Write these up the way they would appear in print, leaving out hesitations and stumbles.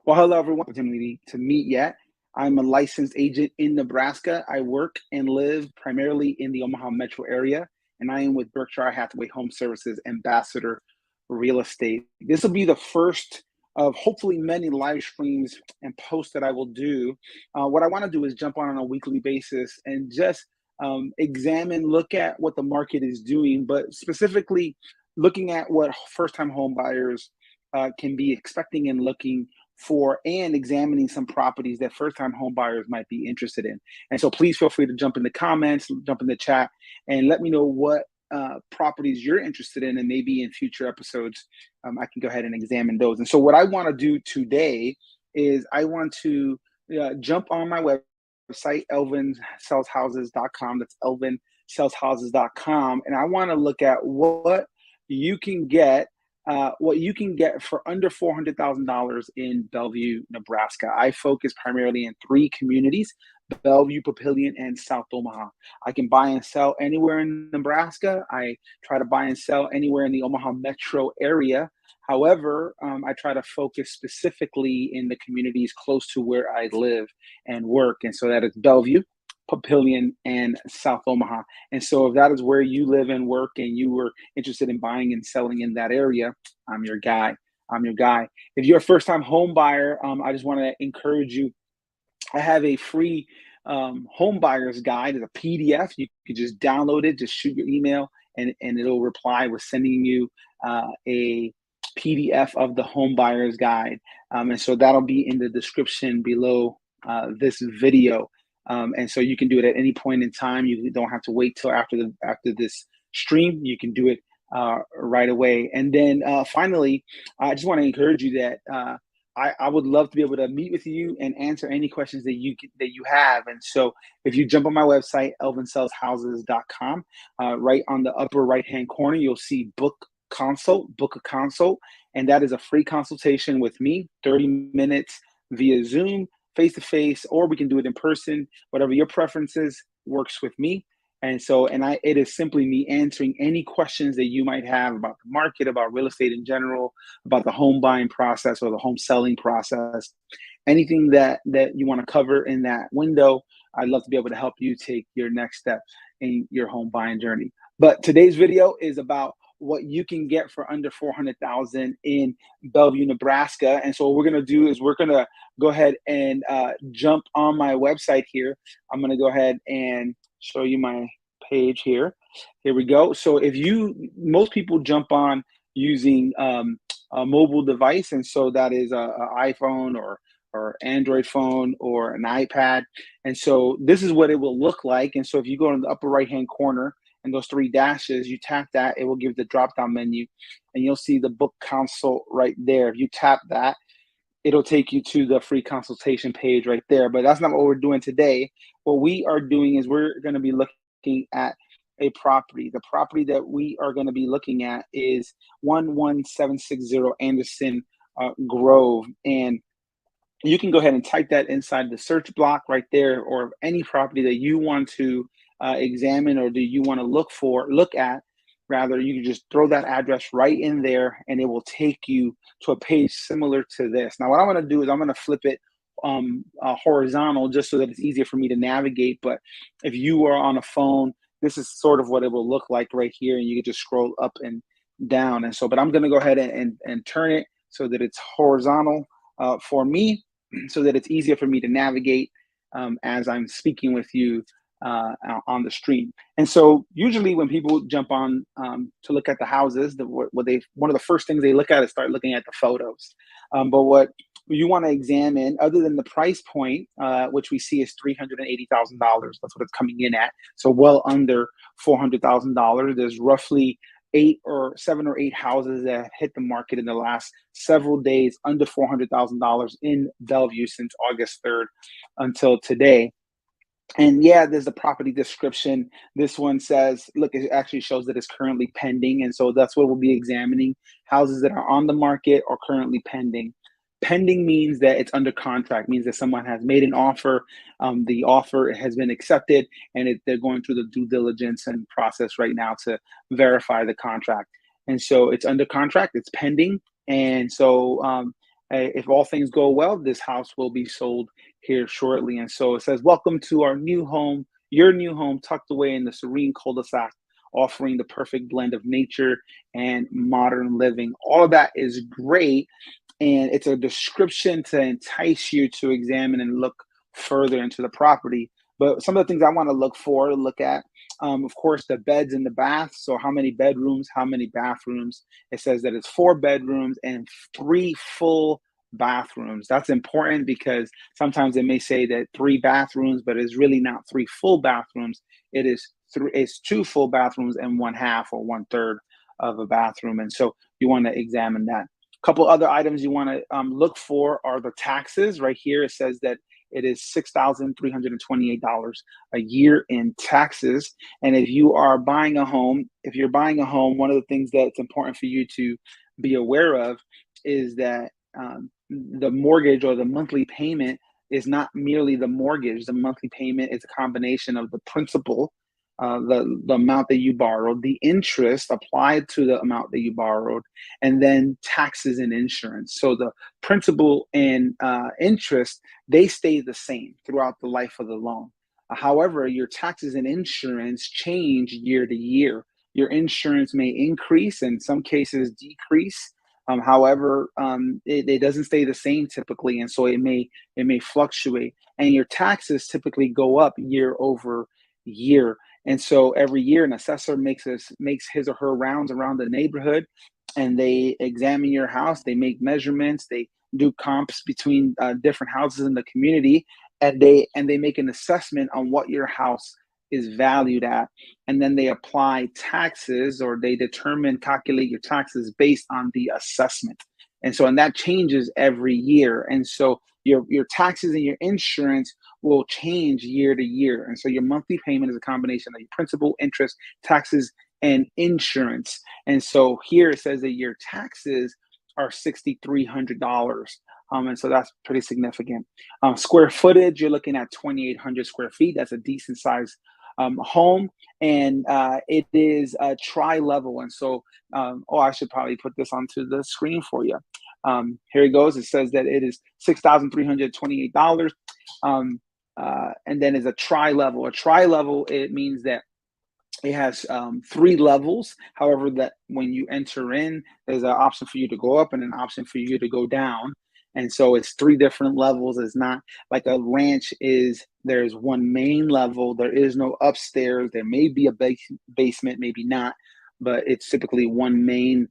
Well, hello, everyone. Opportunity to meet yet. I'm a licensed agent in Nebraska. I work and live primarily in the Omaha metro area, and I am with Berkshire Hathaway Home Services Ambassador Real Estate. This will be the first of hopefully many live streams and posts that I will do. What I want to do is jump on a weekly basis and just examine, look at what the market is doing, but specifically looking at what first-time home buyers can be expecting and looking for, and examining some properties that first-time home buyers might be interested in. And so please feel free to jump in the comments, jump in the chat, and let me know what properties you're interested in, and maybe in future episodes, I can go ahead and examine those. And so what I want to do today is I want to jump on my website, elvinsellshouses.com. That's elvinsellshouses.com. And I want to look at what you can get for under $400,000 in Bellevue, Nebraska. I focus primarily in three communities: Bellevue, Papillion, and South Omaha. I can buy and sell anywhere in Nebraska. I try to buy and sell anywhere in the Omaha metro area. However, I try to focus specifically in the communities close to where I live and work. And so that is Bellevue, Papillion, and South Omaha. And so if that is where you live and work and you were interested in buying and selling in that area, I'm your guy. If you're a first-time home buyer, I just want to encourage you. I have a free home buyer's guide. It's a PDF. You can just download it, just shoot your email, and it'll reply with sending you a PDF of the home buyer's guide. And so that'll be in the description below this video. And so you can do it at any point in time. You don't have to wait till after this stream. You can do it right away. And then finally, I just want to encourage you that I would love to be able to meet with you and answer any questions that you have. And so if you jump on my website, elvinsellshouses.com, right on the upper right-hand corner, you'll see book a consult. And that is a free consultation with me, 30 minutes via Zoom, face-to-face, or we can do it in person. Whatever your preferences works with me. And so, it is simply me answering any questions that you might have about the market, about real estate in general, about the home buying process or the home selling process. Anything that you want to cover in that window, I'd love to be able to help you take your next step in your home buying journey. But today's video is about what you can get for under $400,000 in Bellevue, Nebraska. And so what we're going to do is we're going to go ahead and jump on my website here. I'm going to go ahead and show you my page here. Here we go. So most people jump on using a mobile device. And so that is an iPhone or Android phone or an iPad. And so this is what it will look like. And so if you go in the upper right-hand corner, and those three dashes, you tap that, it will give the drop-down menu, and you'll see the book consult right there. If you tap that, it'll take you to the free consultation page right there. But that's not what we're doing today. What we are doing is we're going to be looking at a property. The property that we are going to be looking at is 11760 Anderson Grove. And you can go ahead and type that inside the search block right there, or any property that you want to examine, or do you want to look at, you can just throw that address right in there, and it will take you to a page similar to this. Now, what I'm going to do is I'm going to flip it horizontal, just so that it's easier for me to navigate. But if you are on a phone, this is sort of what it will look like right here, and you can just scroll up and down. And so, but I'm going to go ahead and turn it so that it's horizontal for me, so that it's easier for me to navigate as I'm speaking with you on the stream. And so usually when people jump on to look at the houses, one of the first things they look at is start looking at the photos. But what you want to examine, other than the price point, which we see is $380,000, that's what it's coming in at. So well under $400,000. There's roughly 7 or 8 houses that have hit the market in the last several days under $400,000 in Bellevue since August 3rd until today. And yeah, there's a property description. This one says, look, it actually shows that it's currently pending. And so that's what we'll be examining: houses that are on the market or currently pending. Pending means that it's under contract, means that someone has made an offer. The offer has been accepted, and they're going through the due diligence and process right now to verify the contract. And so it's under contract, it's pending. And so If all things go well, this house will be sold here shortly. And so it says, welcome to our new home, your new home, tucked away in the serene cul-de-sac, offering the perfect blend of nature and modern living. All of that is great. And it's a description to entice you to examine and look further into the property. But some of the things I want to look at, of course, the beds and the baths. So how many bedrooms, how many bathrooms? It says that it's 4 bedrooms and 3 full bathrooms. That's important because sometimes it may say that 3 bathrooms, but it's really not 3 full bathrooms. It's 2 full bathrooms and 1/2 or 1/3 of a bathroom. And so you want to examine that. Couple other items you want to look for are the taxes. Right here, it says that it is $6,328 a year in taxes. And if you're buying a home, one of the things that's important for you to be aware of is that the mortgage or the monthly payment is not merely the mortgage. The monthly payment is a combination of the principal, the amount that you borrowed, the interest applied to the amount that you borrowed, and then taxes and insurance. So the principal and interest, they stay the same throughout the life of the loan. However, your taxes and insurance change year to year. Your insurance may increase, in some cases decrease. However, it doesn't stay the same typically, and so it may fluctuate. And your taxes typically go up year over year. And so every year, an assessor makes his or her rounds around the neighborhood, and they examine your house. They make measurements. They do comps between different houses in the community, and they make an assessment on what your house is valued at, and then they apply taxes, or they calculate your taxes based on the assessment. And that changes every year. And so your taxes and your insurance will change year to year. And so your monthly payment is a combination of your principal, interest, taxes, and insurance. And so here it says that your taxes are $6,300. And so that's pretty significant. Square footage, you're looking at 2,800 square feet. That's a decent size home, and it is a tri-level. And so, I should probably put this onto the screen for you. Here it goes. It says that it is $6,328, and then is a tri-level. A tri-level, it means that it has 3 levels. However, that when you enter in, there's an option for you to go up and an option for you to go down. And so it's 3 different levels. It's not like a ranch there's one main level. There is no upstairs. There may be a basement, maybe not, but it's typically one main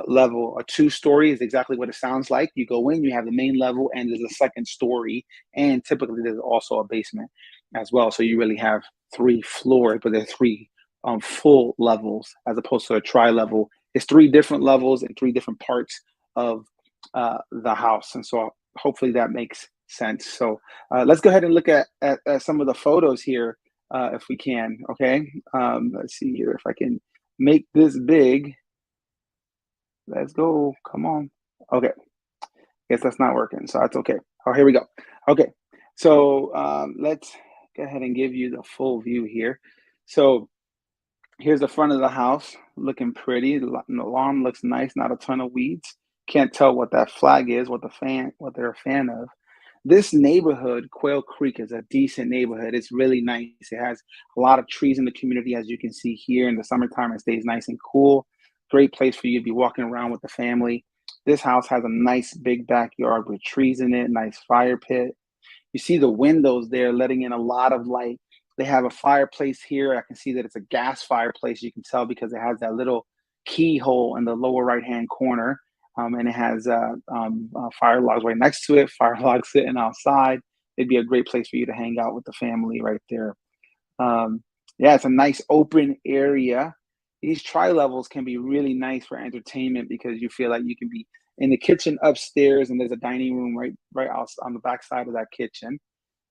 level. A 2-story is exactly what it sounds like. You go in, you have the main level, and there's a second story. And typically there's also a basement as well. So you really have 3 floors, but there's 3 full levels as opposed to a tri-level. It's 3 different levels and 3 different parts of the house. And so hopefully that makes sense. So let's go ahead and look at some of the photos here if we can. Okay. Let's see here if I can make this big. Let's go. Come on. Okay. Guess that's not working. So that's okay. Oh, here we go. Okay. So let's go ahead and give you the full view here. So here's the front of the house, looking pretty. The lawn looks nice, not a ton of weeds. Can't tell what that flag is, what they're a fan of. This neighborhood, Quail Creek, is a decent neighborhood. It's really nice. It has a lot of trees in the community, as you can see here. In the summertime, it stays nice and cool. Great place for you to be walking around with the family. This house has a nice big backyard with trees in it, nice fire pit. You see the windows there letting in a lot of light. They have a fireplace here. I can see that it's a gas fireplace. You can tell because it has that little keyhole in the lower right-hand corner. And it has fire logs right next to it, fire logs sitting outside. It'd be a great place for you to hang out with the family right there. Yeah, it's a nice open area. These tri-levels can be really nice for entertainment because you feel like you can be in the kitchen upstairs, and there's a dining room right out on the back side of that kitchen.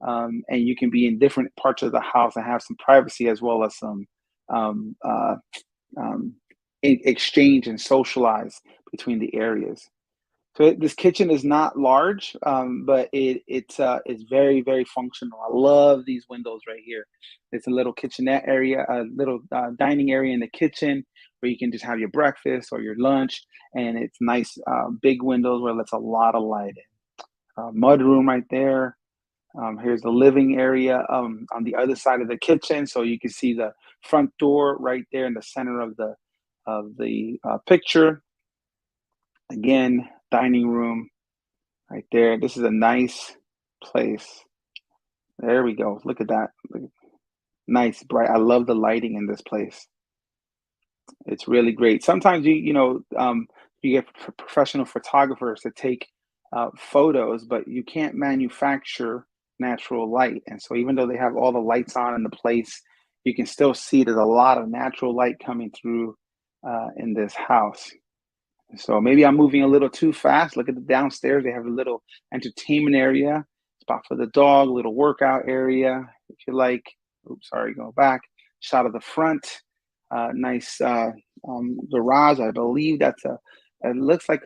And you can be in different parts of the house and have some privacy as well as some exchange and socialize between the areas. So this kitchen is not large, but it's very, very functional. I love these windows right here. It's a little kitchenette area, a little dining area in the kitchen where you can just have your breakfast or your lunch, and it's nice big windows where it lets a lot of light in. Mud room right there. Here's the living area on the other side of the kitchen, so you can see the front door right there in the center of the picture. Again, dining room right there. This is a nice place. There we go. Look at that. Nice, bright. I love the lighting in this place. It's really great. Sometimes you get professional photographers to take photos, but you can't manufacture natural light. And so even though they have all the lights on in the place, you can still see there's a lot of natural light coming through in this house. So maybe I'm moving a little too fast. Look at the downstairs. They have a little entertainment area, spot for the dog, little workout area, if you like. Oops, sorry, go back. Shot of the front. Nice garage. I believe it looks like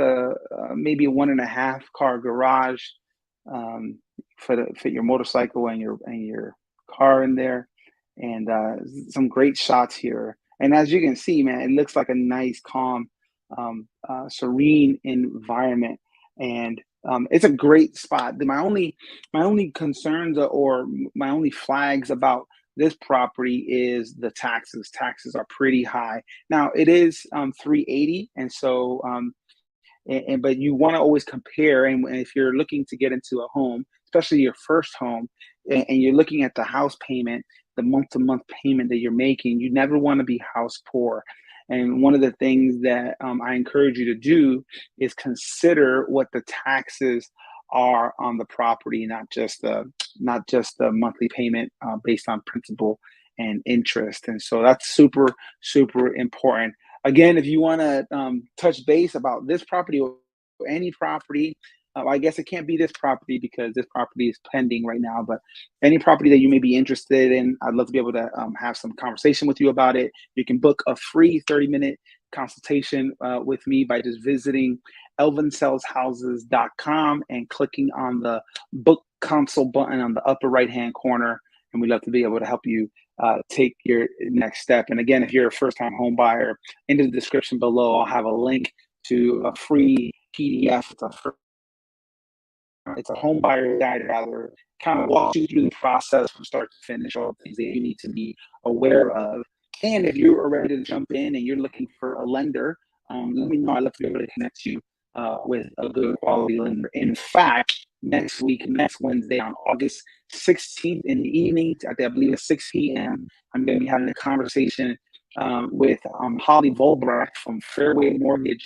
maybe a 1.5 car garage fit your motorcycle and your car in there. And some great shots here. And as you can see, man, it looks like a nice, calm, serene environment, and it's a great spot. My only concerns or my only flags about this property is the taxes. Taxes are pretty high. Now it is 380, and so but you want to always compare. And if you're looking to get into a home, especially your first home, and you're looking at the house payment, the month-to-month payment that you're making, you never want to be house poor. And one of the things that I encourage you to do is consider what the taxes are on the property, not just the monthly payment based on principal and interest. And so that's super, super important. Again, if you want to touch base about this property or any property, I guess it can't be this property because this property is pending right now, but any property that you may be interested in, I'd love to be able to have some conversation with you about it. You can book a free 30-minute consultation with me by just visiting elvinsellshouses.com and clicking on the book consult button on the upper right-hand corner. And we'd love to be able to help you take your next step. And again, if you're a first-time home buyer, in the description below, I'll have a link to a free PDF. It's a home buyer guide, rather, kind of walks you through the process from start to finish, all the things that you need to be aware of. And if you are ready to jump in and you're looking for a lender, let me know. I'd love to be able to connect you with a good quality lender. In fact, next Wednesday on August 16th in the evening, I believe at 6 p.m., I'm going to be having a conversation with Holly Volbrecht from Fairway Mortgage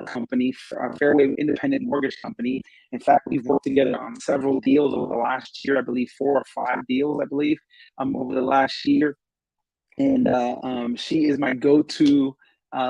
Company, Fairway Independent Mortgage Company. In fact, we've worked together on several deals over the last year. I believe 4 or 5 deals, over the last year. And she is my go-to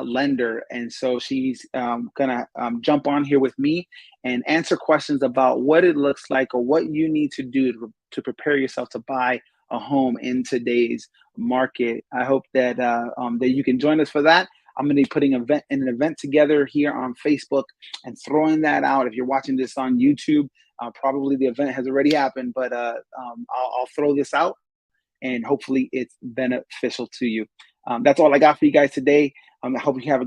lender. And so she's gonna jump on here with me and answer questions about what it looks like or what you need to do to prepare yourself to buy a home in today's market. I hope that that you can join us for that. I'm going to be putting an event together here on Facebook and throwing that out. If you're watching this on YouTube, probably the event has already happened, but I'll throw this out and hopefully it's beneficial to you. That's all I got for you guys today. I hope you have a great